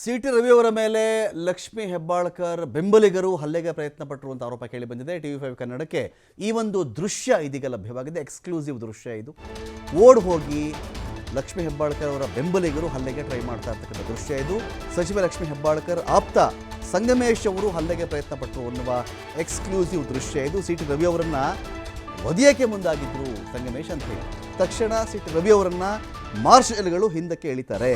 City Ravi ಅವರ ಮೇಲೆ ಲಕ್ಷ್ಮಿ ಹೆಬ್ಬಾಳ್ಕರ್ ಬೆಂಬಲಿಗರು ಹಲ್ಲೆಗೆ ಪ್ರಯತ್ನ ಪಟ್ಟರು ಅಂತ ಆರೋಪ ಕೇಳಿ ಬಂದಿದೆ. TV5 ಕನ್ನಡಕ್ಕೆ ಈ ಒಂದು ದೃಶ್ಯ ಇದೀಗ ಲಭ್ಯವಾಗಿದೆ. ಎಕ್ಸ್ಕ್ಲೂಸಿವ್ ದೃಶ್ಯ ಇದು. ಓಡ್ ಹೋಗಿ ಲಕ್ಷ್ಮಿ ಹೆಬ್ಬಾಳ್ಕರ್ ಅವರ ಬೆಂಬಲಿಗರು ಹಲ್ಲೆಗೆ ಟ್ರೈ ಮಾಡ್ತಾ ಇರ್ತಕ್ಕಂಥ ದೃಶ್ಯ ಇದು. ಸಚಿವ ಲಕ್ಷ್ಮಿ ಹೆಬ್ಬಾಳ್ಕರ್ ಆಪ್ತ ಸಂಗಮೇಶ್ ಅವರು ಹಲ್ಲೆಗೆ ಪ್ರಯತ್ನ ಪಟ್ಟರು ಅನ್ನುವ ಎಕ್ಸ್ಕ್ಲೂಸಿವ್ ದೃಶ್ಯ ಇದು. ಸಿಟಿ ರವಿ ಅವರನ್ನ ವಧಿಯಕ್ಕೆ ಮುಂದಾಗಿದ್ರು ಸಂಗಮೇಶ್ ಅಂತ ಹೇಳಿ ತಕ್ಷಣ ಸಿಟಿ ರವಿ ಅವರನ್ನ ಮಾರ್ಷಲ್ಗಳು ಹಿಂದಕ್ಕೆ ಎಳಿತಾರೆ.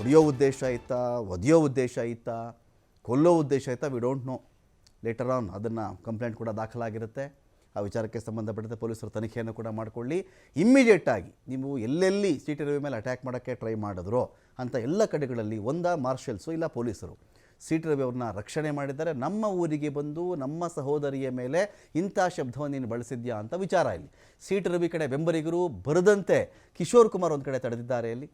ಹೊಡೆಯೋ ಉದ್ದೇಶ ಆಯಿತಾ, ಒದೆಯೋ ಉದ್ದೇಶ ಆಯಿತಾ, ಕೊಲ್ಲೋ ಉದ್ದೇಶ ಆಯಿತಾ, we don't know. Later on ಅದನ್ನು ಕಂಪ್ಲೇಂಟ್ ಕೂಡ ದಾಖಲಾಗಿರುತ್ತೆ. ಆ ವಿಚಾರಕ್ಕೆ ಸಂಬಂಧಪಟ್ಟಂತೆ ಪೊಲೀಸರು ತನಿಖೆಯನ್ನು ಕೂಡ ಮಾಡಿಕೊಳ್ಳಿ. ಇಮ್ಮಿಡಿಯೇಟಾಗಿ ನೀವು ಎಲ್ಲೆಲ್ಲಿ ಸಿಟಿ ರವಿ ಮೇಲೆ ಅಟ್ಯಾಕ್ ಮಾಡೋಕ್ಕೆ ಟ್ರೈ ಮಾಡಿದ್ರೋ ಅಂಥ ಎಲ್ಲ ಕಡೆಗಳಲ್ಲಿ ಮಾರ್ಷಲ್ಸು ಇಲ್ಲ ಪೊಲೀಸರು ಸಿಟಿ ರವಿ ಅವ್ರನ್ನ ರಕ್ಷಣೆ ಮಾಡಿದ್ದಾರೆ. ನಮ್ಮ ಊರಿಗೆ ಬಂದು ನಮ್ಮ ಸಹೋದರಿಯ ಮೇಲೆ ಇಂಥ ಶಬ್ದವನ್ನು ನೀನು ಬಳಸಿದ್ಯಾ ಅಂತ ವಿಚಾರ ಇಲ್ಲಿ. ಸಿಟಿ ರವಿ ಕಡೆ ಬೆಂಬಲಿಗರು ಬರದಂತೆ ಕಿಶೋರ್ ಕುಮಾರ್ ಒಂದು ಕಡೆ ತಡೆದಿದ್ದಾರೆ. ಇಲ್ಲಿ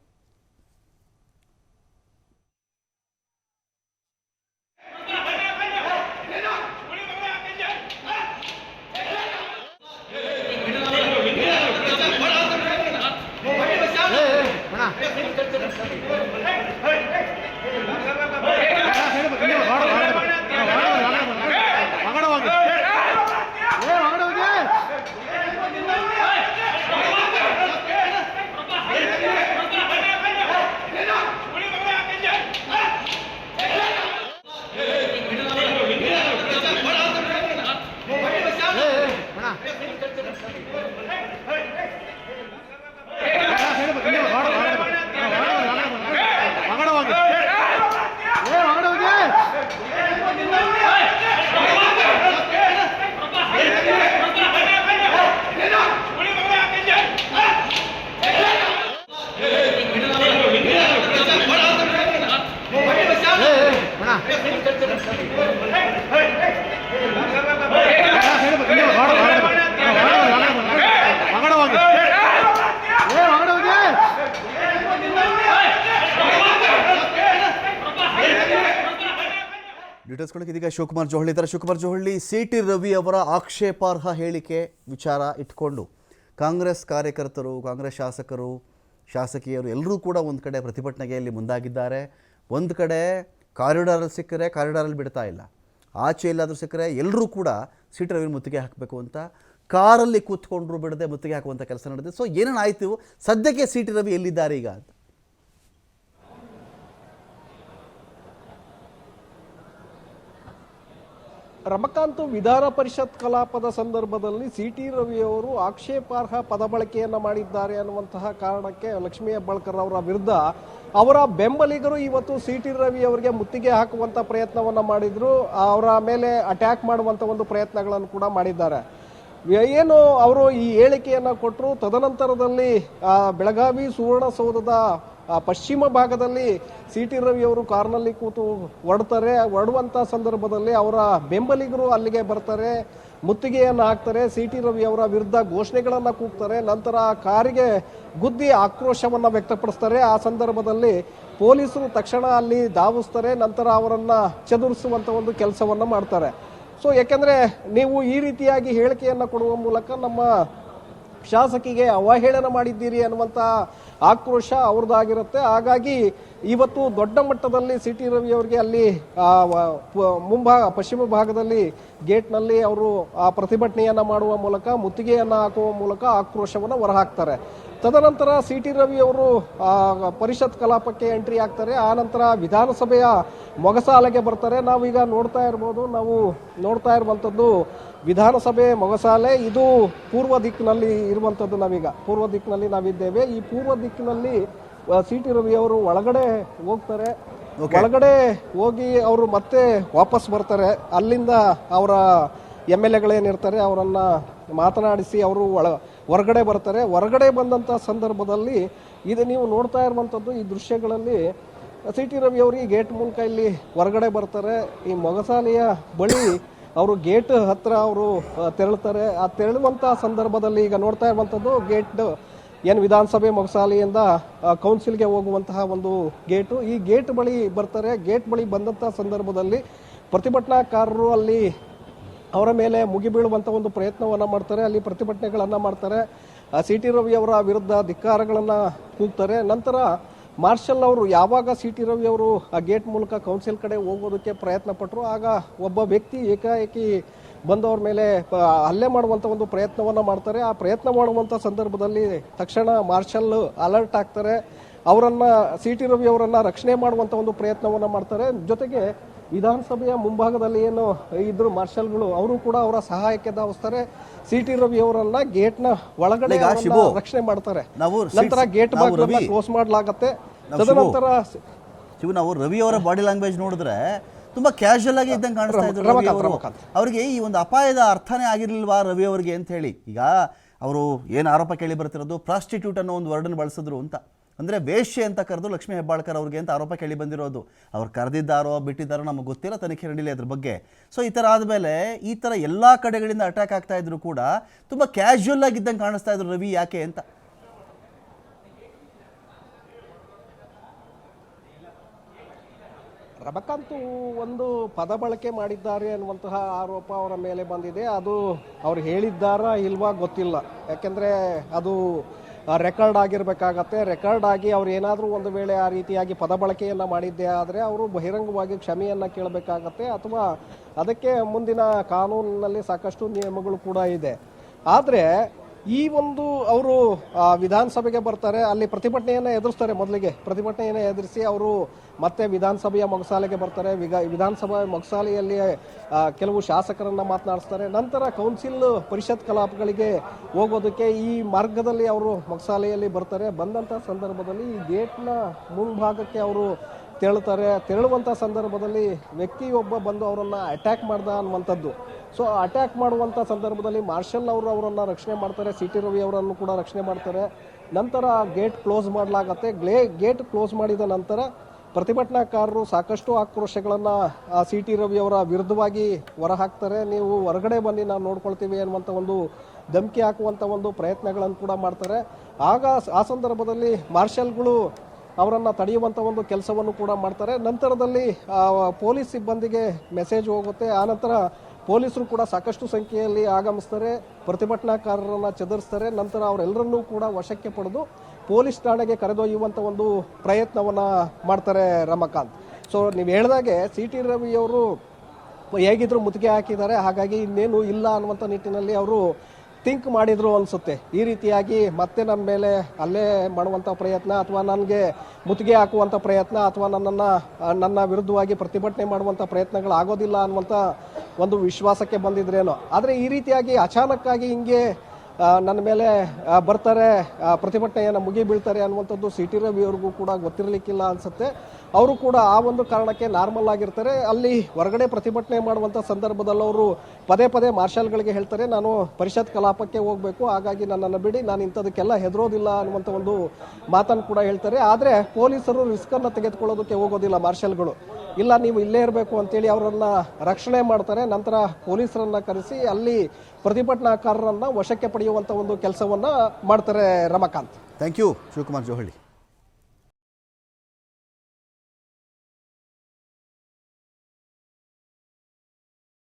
ಡೀಟೇಲ್ಸ್ಗಳಿಗೆ ಇದೀಗ ಶಿವಕುಮಾರ್ ಜೋಹಳ್ಳಿ ಇದ್ದಾರೆ. ಶಿವಕುಮಾರ್ ಜೋಹಳ್ಳಿ, ಸಿಟಿ ರವಿ ಅವರ ಆಕ್ಷೇಪಾರ್ಹ ಹೇಳಿಕೆ ವಿಚಾರ ಇಟ್ಕೊಂಡು ಕಾಂಗ್ರೆಸ್ ಕಾರ್ಯಕರ್ತರು, ಕಾಂಗ್ರೆಸ್ ಶಾಸಕರು, ಶಾಸಕಿಯರು ಎಲ್ಲರೂ ಕೂಡ ಒಂದು ಕಡೆ ಪ್ರತಿಭಟನೆಗೆ ಇಲ್ಲಿ ಮುಂದಾಗಿದ್ದಾರೆ. ಒಂದು ಕಡೆ ಕಾರಿಡಾರಲ್ಲಿ ಸಿಕ್ಕರೆ ಕಾರಿಡಾರಲ್ಲಿ ಬಿಡ್ತಾ ಇಲ್ಲ, ಆಚೆ ಎಲ್ಲಾದರೂ ಸಿಕ್ಕರೆ ಎಲ್ಲರೂ ಕೂಡ ಸಿಟಿ ರವಿ ಮುತ್ತಿಗೆ ಹಾಕಬೇಕು ಅಂತ ಕಾರಲ್ಲಿ ಕೂತ್ಕೊಂಡ್ರು ಬಿಡದೆ ಮುತ್ತಿಗೆ ಹಾಕುವಂಥ ಕೆಲಸ ನಡೆದಿದೆ. ಸೊ ಏನೇನಾಯಿತು ಸದ್ಯಕ್ಕೆ ಸಿಟಿ ರವಿ ಎಲ್ಲಿದ್ದಾರೆ ಈಗ ಅಂತ? ರಮಕಾಂತ್, ವಿಧಾನ ಪರಿಷತ್ ಕಲಾಪದ ಸಂದರ್ಭದಲ್ಲಿ ಸಿಟಿ ರವಿಯವರು ಆಕ್ಷೇಪಾರ್ಹ ಪದ ಬಳಕೆಯನ್ನು ಮಾಡಿದ್ದಾರೆ ಅನ್ನುವಂತಹ ಕಾರಣಕ್ಕೆ ಲಕ್ಷ್ಮೀ ಹೆಬ್ಬಾಳ್ಕರ್ ಅವರ ವಿರುದ್ಧ ಅವರ ಬೆಂಬಲಿಗರು ಇವತ್ತು ಸಿಟಿ ರವಿ ಅವರಿಗೆ ಮುತ್ತಿಗೆ ಹಾಕುವಂತ ಪ್ರಯತ್ನವನ್ನ ಮಾಡಿದ್ರು. ಅವರ ಮೇಲೆ ಅಟ್ಯಾಕ್ ಮಾಡುವಂತ ಒಂದು ಪ್ರಯತ್ನಗಳನ್ನು ಕೂಡ ಮಾಡಿದ್ದಾರೆ. ಏನು ಅವರು ಈ ಹೇಳಿಕೆಯನ್ನ ಕೊಟ್ಟರು. ತದನಂತರದಲ್ಲಿ ಬೆಳಗಾವಿ ಸುವರ್ಣಸೌಧದ ಪಶ್ಚಿಮ ಭಾಗದಲ್ಲಿ ಸಿಟಿ ರವಿ ಅವರು ಕಾರ್ನಲ್ಲಿ ಕೂತು ಹೊರಡುವಂತ ಸಂದರ್ಭದಲ್ಲಿ ಅವರ ಬೆಂಬಲಿಗರು ಅಲ್ಲಿಗೆ ಬರ್ತಾರೆ, ಮುತ್ತಿಗೆಯನ್ನು ಹಾಕ್ತಾರೆ, ಸಿಟಿ ರವಿ ಅವರ ವಿರುದ್ಧ ಘೋಷಣೆಗಳನ್ನ ಕೂಗ್ತಾರೆ. ನಂತರ ಕಾರಿಗೆ ಗುದ್ದಿ ಆಕ್ರೋಶವನ್ನ ವ್ಯಕ್ತಪಡಿಸ್ತಾರೆ. ಆ ಸಂದರ್ಭದಲ್ಲಿ ಪೊಲೀಸರು ತಕ್ಷಣ ಅಲ್ಲಿ ಧಾವಿಸ್ತಾರೆ. ನಂತರ ಅವರನ್ನ ಚದುರಿಸುವಂತ ಒಂದು ಕೆಲಸವನ್ನ ಮಾಡ್ತಾರೆ. ಸೊ ಯಾಕೆಂದ್ರೆ ನೀವು ಈ ರೀತಿಯಾಗಿ ಹೇಳಿಕೆಯನ್ನ ಕೊಡುವ ಮೂಲಕ ನಮ್ಮ ಶಾಸಕಿಗೆ ಅವಹೇಳನ ಮಾಡಿದ್ದೀರಿ ಅನ್ನುವಂತ ಆಕ್ರೋಶ ಅವ್ರದ್ದಾಗಿರುತ್ತೆ. ಹಾಗಾಗಿ ಇವತ್ತು ದೊಡ್ಡ ಮಟ್ಟದಲ್ಲಿ ಸಿಟಿ ರವಿ ಅವರಿಗೆ ಅಲ್ಲಿ ಪಶ್ಚಿಮ ಭಾಗದಲ್ಲಿ ಗೇಟ್ನಲ್ಲಿ ಅವರು ಪ್ರತಿಭಟನೆಯನ್ನ ಮಾಡುವ ಮೂಲಕ, ಮುತ್ತಿಗೆಯನ್ನ ಹಾಕುವ ಮೂಲಕ ಆಕ್ರೋಶವನ್ನು ಹೊರಹಾಕ್ತಾರೆ. ತದನಂತರ ಸಿಟಿ ರವಿ ಅವರು ಪರಿಷತ್ ಕಲಾಪಕ್ಕೆ ಎಂಟ್ರಿ ಆಗ್ತಾರೆ. ಆ ನಂತರ ವಿಧಾನಸಭೆಯ ಮೊಗಸಾಲೆಗೆ ಬರ್ತಾರೆ. ನಾವೀಗ ನೋಡ್ತಾ ಇರುವಂತದ್ದು ವಿಧಾನಸಭೆ ಮೊಗಸಾಲೆ. ಇದು ಪೂರ್ವ ದಿಕ್ಕಿನಲ್ಲಿ ಇರುವಂತದ್ದು. ನಾವೀಗ ಪೂರ್ವ ದಿಕ್ಕಿನಲ್ಲಿ ನಾವಿದ್ದೇವೆ. ಈ ಪೂರ್ವ ದಿಕ್ಕಿನಲ್ಲಿ ಸಿಟಿ ರವಿ ಅವರು ಒಳಗಡೆ ಹೋಗ್ತಾರೆ. ಒಳಗಡೆ ಹೋಗಿ ಅವರು ಮತ್ತೆ ವಾಪಸ್ ಬರ್ತಾರೆ. ಅಲ್ಲಿಂದ ಅವರ MLAಗಳೇನಿರ್ತಾರೆ ಅವರನ್ನ ಮಾತನಾಡಿಸಿ ಅವರು ಹೊರಗಡೆ ಬರ್ತಾರೆ. ಹೊರಗಡೆ ಬಂದಂತ ಸಂದರ್ಭದಲ್ಲಿ ಇದು ನೀವು ನೋಡ್ತಾ ಇರುವಂತದ್ದು ಈ ದೃಶ್ಯಗಳಲ್ಲಿ ಸಿಟಿ ರವಿ ಅವರು ಈ ಗೇಟ್ ಮೂಲಕ ಇಲ್ಲಿ ಹೊರಗಡೆ ಬರ್ತಾರೆ. ಈ ಮೊಗಸಾಲೆಯ ಬಳಿ ಅವರು ಗೇಟ್ ಹತ್ರ ಅವರು ತೆರಳುತ್ತಾರೆ. ಆ ತೆರಳುವಂತ ಸಂದರ್ಭದಲ್ಲಿ ಈಗ ನೋಡ್ತಾ ಇರುವಂತದ್ದು ಗೇಟ್ ಏನು ವಿಧಾನಸಭೆ ಮೊಗಸಾಲೆಯಿಂದ ಕೌನ್ಸಿಲ್ಗೆ ಹೋಗುವಂತಹ ಒಂದು ಗೇಟು. ಈ ಗೇಟ್ ಬಳಿ ಬರ್ತಾರೆ. ಗೇಟ್ ಬಳಿ ಬಂದಂತಹ ಸಂದರ್ಭದಲ್ಲಿ ಪ್ರತಿಭಟನಾಕಾರರು ಅಲ್ಲಿ ಅವರ ಮೇಲೆ ಮುಗಿಬೀಳುವಂತ ಒಂದು ಪ್ರಯತ್ನವನ್ನ ಮಾಡ್ತಾರೆ. ಅಲ್ಲಿ ಪ್ರತಿಭಟನೆಗಳನ್ನ ಮಾಡ್ತಾರೆ. ಸಿಟಿ ರವಿ ಅವರ ವಿರುದ್ಧ ಧಿಕ್ಕಾರಗಳನ್ನ ಕೂಗ್ತಾರೆ. ನಂತರ ಮಾರ್ಷಲ್ ಅವರು ಯಾವಾಗ ಸಿ ಟಿ ರವಿ ಅವರು ಆ ಗೇಟ್ ಮೂಲಕ ಕೌನ್ಸಿಲ್ ಕಡೆ ಹೋಗೋದಕ್ಕೆ ಪ್ರಯತ್ನ ಪಟ್ಟರು, ಆಗ ಒಬ್ಬ ವ್ಯಕ್ತಿ ಏಕಾಏಕಿ ಬಂದವ್ರ ಮೇಲೆ ಹಲ್ಲೆ ಮಾಡುವಂಥ ಒಂದು ಪ್ರಯತ್ನವನ್ನು ಮಾಡ್ತಾರೆ. ಆ ಪ್ರಯತ್ನ ಮಾಡುವಂಥ ಸಂದರ್ಭದಲ್ಲಿ ತಕ್ಷಣ ಮಾರ್ಷಲ್ ಅಲರ್ಟ್ ಆಗ್ತಾರೆ. ಅವರನ್ನ ಸಿ ಟಿ ರವಿ ಅವರನ್ನ ರಕ್ಷಣೆ ಮಾಡುವಂಥ ಒಂದು ಪ್ರಯತ್ನವನ್ನು ಮಾಡ್ತಾರೆ. ಜೊತೆಗೆ ವಿಧಾನಸಭೆಯ ಮುಂಭಾಗದಲ್ಲಿ ಏನು ಇದ್ರು ಮಾರ್ಷಲ್ಗಳು, ಅವರು ಕೂಡ ಅವರ ಸಹಾಯಕ್ಕೆ ಧಾವಿಸ್ತಾರೆ. ಸಿ ಟಿ ರವಿ ಅವರನ್ನ ಗೇಟ್ ನ ಒಳಗಡೆ ರಕ್ಷಣೆ ಮಾಡ್ತಾರೆ. ನಂತರ ಗೇಟ್ ಬಾಗಿಲನ್ನ ಕ್ಲೋಸ್ ಮಾಡಲಾಗತ್ತೆ. ತದನಂತರ ನಾವು ರವಿ ಅವರ ಬಾಡಿ ಲ್ಯಾಂಗ್ವೇಜ್ ನೋಡಿದ್ರೆ ತುಂಬಾ ಕ್ಯಾಶುಯಲ್ ಆಗಿ ಇದ್ದಂಗೆ ಕಾಣಿಸ್ತಾ ಇದ್ರು. ಅವರಿಗೆ ಈ ಒಂದು ಅಪಾಯದ ಅರ್ಥನೇ ಆಗಿರ್ಲಿಲ್ವಾ ರವಿ ಅವರಿಗೆ ಅಂತ ಹೇಳಿ. ಈಗ ಅವರು ಏನು ಆರೋಪ ಕೇಳಿ ಬರ್ತಿರೋದು ಪ್ರಾಸ್ಟಿಟ್ಯೂಟ್ ಅನ್ನೋ ಒಂದು ವರ್ಡನ್ನು ಬಳಸಿದ್ರು ಅಂತ, ಅಂದರೆ ವೇಶ್ಯೆ ಅಂತ ಕರೆದು ಲಕ್ಷ್ಮೀ ಹೆಬ್ಬಾಳ್ಕರ್ ಅವ್ರಿಗೆ ಅಂತ ಆರೋಪ ಕೇಳಿ ಬಂದಿರೋದು. ಅವ್ರು ಕರೆದಿದ್ದಾರೋ ಬಿಟ್ಟಿದ್ದಾರೋ ನಮಗೆ ಗೊತ್ತಿಲ್ಲ, ತನಿಖೆ ನಡೀಲಿ ಅದ್ರ ಬಗ್ಗೆ. ಸೊ ಈ ಥರ ಆದಮೇಲೆ ಈ ಥರ ಎಲ್ಲ ಕಡೆಗಳಿಂದ ಅಟ್ಯಾಕ್ ಆಗ್ತಾ ಇದ್ರು ಕೂಡ ತುಂಬ ಕ್ಯಾಶುಯಲ್ ಆಗಿದ್ದಂಗೆ ಕಾಣಿಸ್ತಾ ಇದ್ರು ರವಿ, ಯಾಕೆ ಅಂತ. ರಮಕಾಂತ್ ಒಂದು ಪದ ಬಳಕೆ ಮಾಡಿದ್ದಾರೆ ಅನ್ನುವಂತಹ ಆರೋಪ ಅವರ ಮೇಲೆ ಬಂದಿದೆ. ಅದು ಅವ್ರು ಹೇಳಿದ್ದಾರಾ ಇಲ್ವಾ ಗೊತ್ತಿಲ್ಲ, ಯಾಕೆಂದರೆ ಅದು ರೆಕಾರ್ಡ್ ಆಗಿರಬೇಕಾಗತ್ತೆ. ರೆಕಾರ್ಡ್ ಆಗಿ ಅವ್ರು ಏನಾದರೂ ಒಂದು ವೇಳೆ ಆ ರೀತಿಯಾಗಿ ಪದ ಬಳಕೆಯನ್ನು ಮಾಡಿದ್ದೇ ಆದರೆ ಅವರು ಬಹಿರಂಗವಾಗಿ ಕ್ಷಮೆಯನ್ನು ಕೇಳಬೇಕಾಗತ್ತೆ, ಅಥವಾ ಅದಕ್ಕೆ ಮುಂದಿನ ಕಾನೂನಿನಲ್ಲಿ ಸಾಕಷ್ಟು ನಿಯಮಗಳು ಕೂಡ ಇದೆ. ಆದರೆ ಈ ಒಂದು ಅವರು ವಿಧಾನಸಭೆಗೆ ಬರ್ತಾರೆ, ಅಲ್ಲಿ ಪ್ರತಿಭಟನೆಯನ್ನು ಎದುರಿಸ್ತಾರೆ. ಮೊದಲಿಗೆ ಪ್ರತಿಭಟನೆಯನ್ನು ಎದುರಿಸಿ ಅವರು ಮತ್ತೆ ವಿಧಾನಸಭೆಯ ಮೊಗಸಾಲೆಗೆ ಬರ್ತಾರೆ. ವಿಧಾನಸಭಾ ಮೊಗಸಾಲೆಯಲ್ಲಿ ಕೆಲವು ಶಾಸಕರನ್ನ ಮಾತನಾಡಿಸ್ತಾರೆ. ನಂತರ ಕೌನ್ಸಿಲ್ ಪರಿಷತ್ ಕಲಾಪಗಳಿಗೆ ಹೋಗೋದಕ್ಕೆ ಈ ಮಾರ್ಗದಲ್ಲಿ ಅವರು ಮೊಗಸಾಲೆಯಲ್ಲಿ ಬರ್ತಾರೆ. ಬಂದಂಥ ಸಂದರ್ಭದಲ್ಲಿ ಈ ಗೇಟ್ನ ಮುಂಭಾಗಕ್ಕೆ ಅವರು ತೆರಳುವಂಥ ಸಂದರ್ಭದಲ್ಲಿ ವ್ಯಕ್ತಿಯೊಬ್ಬ ಬಂದು ಅವರನ್ನು ಅಟ್ಯಾಕ್ ಮಾಡ್ದ ಅನ್ನುವಂಥದ್ದು. ಸೊ ಅಟ್ಯಾಕ್ ಮಾಡುವಂಥ ಸಂದರ್ಭದಲ್ಲಿ ಮಾರ್ಷಲ್ ಅವರು ಅವರನ್ನು ರಕ್ಷಣೆ ಮಾಡ್ತಾರೆ, ಸಿ ಟಿ ರವಿ ಅವರನ್ನು ಕೂಡ ರಕ್ಷಣೆ ಮಾಡ್ತಾರೆ. ನಂತರ ಗೇಟ್ ಕ್ಲೋಸ್ ಮಾಡಲಾಗತ್ತೆ. ಗೇಟ್ ಕ್ಲೋಸ್ ಮಾಡಿದ ನಂತರ ಪ್ರತಿಭಟನಾಕಾರರು ಸಾಕಷ್ಟು ಆಕ್ರೋಶಗಳನ್ನು ಸಿ ಟಿ ರವಿ ಅವರ ವಿರುದ್ಧವಾಗಿ ಹೊರಹಾಕ್ತಾರೆ. ನೀವು ಹೊರಗಡೆ ಬನ್ನಿ, ನಾವು ನೋಡ್ಕೊಳ್ತೀವಿ ಅನ್ನುವಂಥ ಒಂದು ಧಮಕಿ ಹಾಕುವಂಥ ಒಂದು ಪ್ರಯತ್ನಗಳನ್ನು ಕೂಡ ಮಾಡ್ತಾರೆ. ಆಗ ಆ ಸಂದರ್ಭದಲ್ಲಿ ಮಾರ್ಷಲ್ಗಳು ಅವರನ್ನು ತಡೆಯುವಂಥ ಒಂದು ಕೆಲಸವನ್ನು ಕೂಡ ಮಾಡ್ತಾರೆ. ನಂತರದಲ್ಲಿ ಪೊಲೀಸ್ ಸಿಬ್ಬಂದಿಗೆ ಮೆಸೇಜ್ ಹೋಗುತ್ತೆ. ಆನಂತರ ಪೊಲೀಸರು ಕೂಡ ಸಾಕಷ್ಟು ಸಂಖ್ಯೆಯಲ್ಲಿ ಆಗಮಿಸ್ತಾರೆ, ಪ್ರತಿಭಟನಾಕಾರರನ್ನು ಚದುರಿಸ್ತಾರೆ. ನಂತರ ಅವರೆಲ್ಲರನ್ನೂ ಕೂಡ ವಶಕ್ಕೆ ಪಡೆದು ಪೊಲೀಸ್ ಠಾಣೆಗೆ ಕರೆದೊಯ್ಯುವಂಥ ಒಂದು ಪ್ರಯತ್ನವನ್ನು ಮಾಡ್ತಾರೆ ರಮಕಾಂತ್. ಸೊ ನೀವು ಹೇಳಿದಾಗೆ ಸಿ ಟಿ ರವಿ ಅವರು ಹೇಗಿದ್ರು ಮುತ್ತಿಗೆ ಹಾಕಿದ್ದಾರೆ, ಹಾಗಾಗಿ ಇನ್ನೇನು ಇಲ್ಲ ಅನ್ನುವಂಥ ನಿಟ್ಟಿನಲ್ಲಿ ಅವರು ಥಿಂಕ್ ಮಾಡಿದ್ರು ಅನಿಸುತ್ತೆ. ಈ ರೀತಿಯಾಗಿ ಮತ್ತೆ ನನ್ನ ಮೇಲೆ ಹಲ್ಲೆ ಮಾಡುವಂಥ ಪ್ರಯತ್ನ, ಅಥವಾ ನನಗೆ ಮುತ್ತಿಗೆ ಹಾಕುವಂಥ ಪ್ರಯತ್ನ, ಅಥವಾ ನನ್ನ ವಿರುದ್ಧವಾಗಿ ಪ್ರತಿಭಟನೆ ಮಾಡುವಂಥ ಪ್ರಯತ್ನಗಳು ಆಗೋದಿಲ್ಲ ಅನ್ನುವಂಥ ಒಂದು ವಿಶ್ವಾಸಕ್ಕೆ ಬಂದಿದ್ರೇನೋ. ಆದರೆ ಈ ರೀತಿಯಾಗಿ ಅಚಾನಕ್ಕಾಗಿ ಹಿಂಗೆ ನನ್ನ ಮೇಲೆ ಬರ್ತಾರೆ, ಪ್ರತಿಭಟನೆಯನ್ನು ಮುಗಿಬೀಳ್ತಾರೆ ಅನ್ನುವಂಥದ್ದು ಸಿ ಟಿ ರವಿ ಅವ್ರಿಗೂ ಕೂಡ ಗೊತ್ತಿರಲಿಕ್ಕಿಲ್ಲ ಅನಿಸುತ್ತೆ. ಅವರು ಕೂಡ ಆ ಒಂದು ಕಾರಣಕ್ಕೆ ನಾರ್ಮಲ್ ಆಗಿರ್ತಾರೆ. ಅಲ್ಲಿ ಹೊರಗಡೆ ಪ್ರತಿಭಟನೆ ಮಾಡುವಂಥ ಸಂದರ್ಭದಲ್ಲಿ ಅವರು ಪದೇ ಪದೇ ಮಾರ್ಷಲ್ಗಳಿಗೆ ಹೇಳ್ತಾರೆ, ನಾನು ಪರಿಷತ್ ಕಲಾಪಕ್ಕೆ ಹೋಗಬೇಕು, ಹಾಗಾಗಿ ನನ್ನನ್ನು ಬಿಡಿ, ನಾನು ಇಂಥದಕ್ಕೆಲ್ಲ ಹೆದರೋದಿಲ್ಲ ಅನ್ನುವಂಥ ಒಂದು ಮಾತನ್ನು ಕೂಡ ಹೇಳ್ತಾರೆ. ಆದರೆ ಪೊಲೀಸರು ರಿಸ್ಕನ್ನು ತೆಗೆದುಕೊಳ್ಳೋದಕ್ಕೆ ಹೋಗೋದಿಲ್ಲ ಮಾರ್ಷಲ್ಗಳು. ಇಲ್ಲ, ನೀವು ಇಲ್ಲೇ ಇರಬೇಕು ಅಂತೇಳಿ ಅವರನ್ನು ರಕ್ಷಣೆ ಮಾಡ್ತಾರೆ. ನಂತರ ಪೊಲೀಸರನ್ನು ಕರೆಸಿ ಅಲ್ಲಿ ಪ್ರತಿಭಟನಾಕಾರರನ್ನು ವಶಕ್ಕೆ ಪಡೆಯುವಂಥ ಒಂದು ಕೆಲಸವನ್ನು ಮಾಡ್ತಾರೆ ರಮಕಾಂತ್. Thank you Shivakumar Johalli.